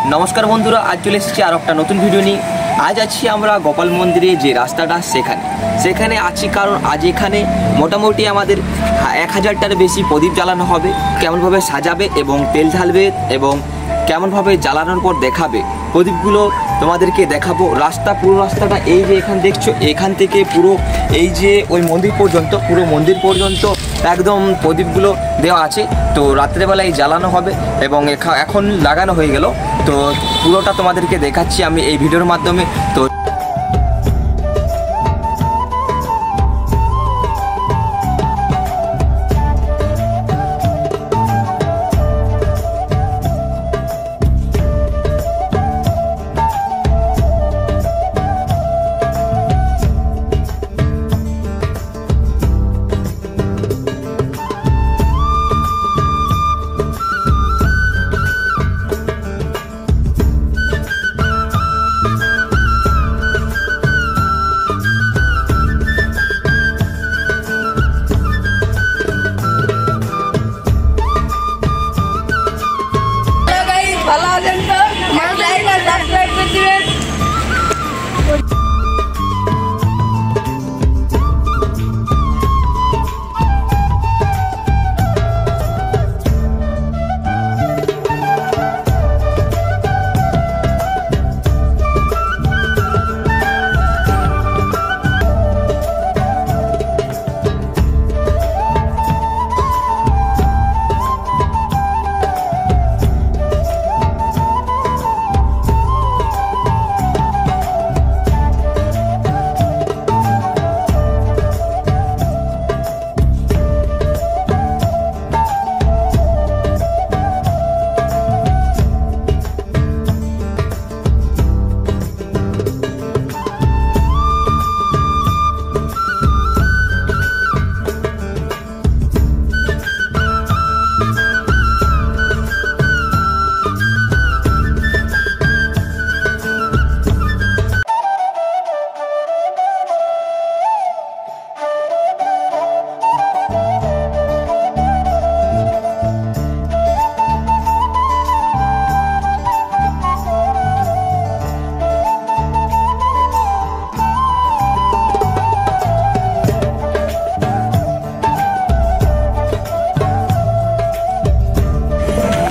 नमस्कार बंधुरा आज चले एसेছি আর একটা নতুন ভিডিও নিয়ে। आज আছি আমরা গোপাল মন্দিরে যে রাস্তাটা সেখানে আছি কারণ আজ এখানে মোটামুটি আমাদের 1000টার বেশি প্রদীপ জ্বালানো হবে। কেমনভাবে সাজাবে এবং তেল ঢালবে এবং কেমনভাবে জ্বালানোর পর দেখাবে প্রদীপগুলো তোমাদেরকে দেখাবো। পুরো রাস্তাটা এই যে এখানে দেখছো, এখান থেকে পুরো এই যে ওই মন্দির পর্যন্ত একদম প্রদীপগুলো দেওয়া আছে। তো রাত্রেবেলায় জ্বালানো হবে এবং এখন লাগানো হয়ে গেল। তো পুরোটা তোমাদেরকে দেখাচ্ছি আমি এই ভিডিওর মাধ্যমে। তো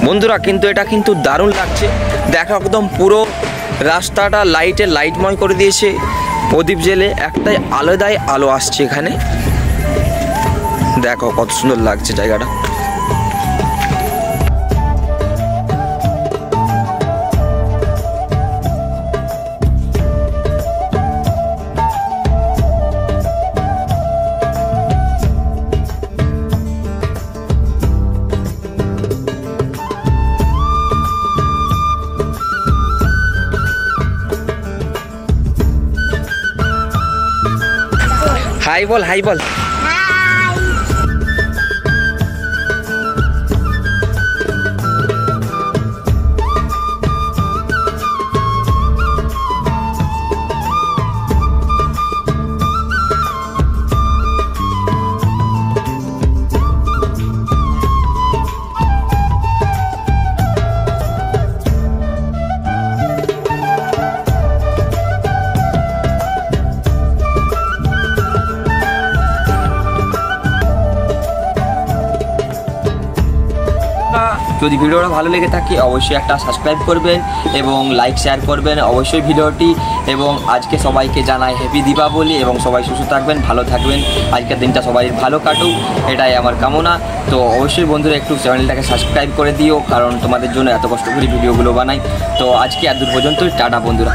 বন্ধুরা কিন্তু এটা কিন্তু দারুণ লাগছে। দেখো একদম পুরো রাস্তাটা লাইটময় করে দিয়েছে প্রদীপ জেলে। একটাই আলাদাই আলো আসছে এখানে। দেখো কত সুন্দর লাগছে জায়গাটা। हाई बोल যদি ভিডিওটা ভালো লেগে থাকে অবশ্যই একটা সাবস্ক্রাইব করবেন এবং লাইক শেয়ার করবেন অবশ্যই ভিডিওটি। এবং আজকে সবাইকে জানাই হ্যাপি দীপাবলি এবং সবাই সুস্থ থাকবেন, ভালো থাকবেন। আজকের দিনটা সবাই ভালো কাটুক, এটাই আমার কামনা। তো অবশ্যই বন্ধুরা একটু চ্যানেলটাকে সাবস্ক্রাইব করে দিও, কারণ তোমাদের জন্য এত কষ্ট করে ভিডিওগুলো বানাই। তো আজকে এত দূর পর্যন্ত, টাটা বন্ধুরা।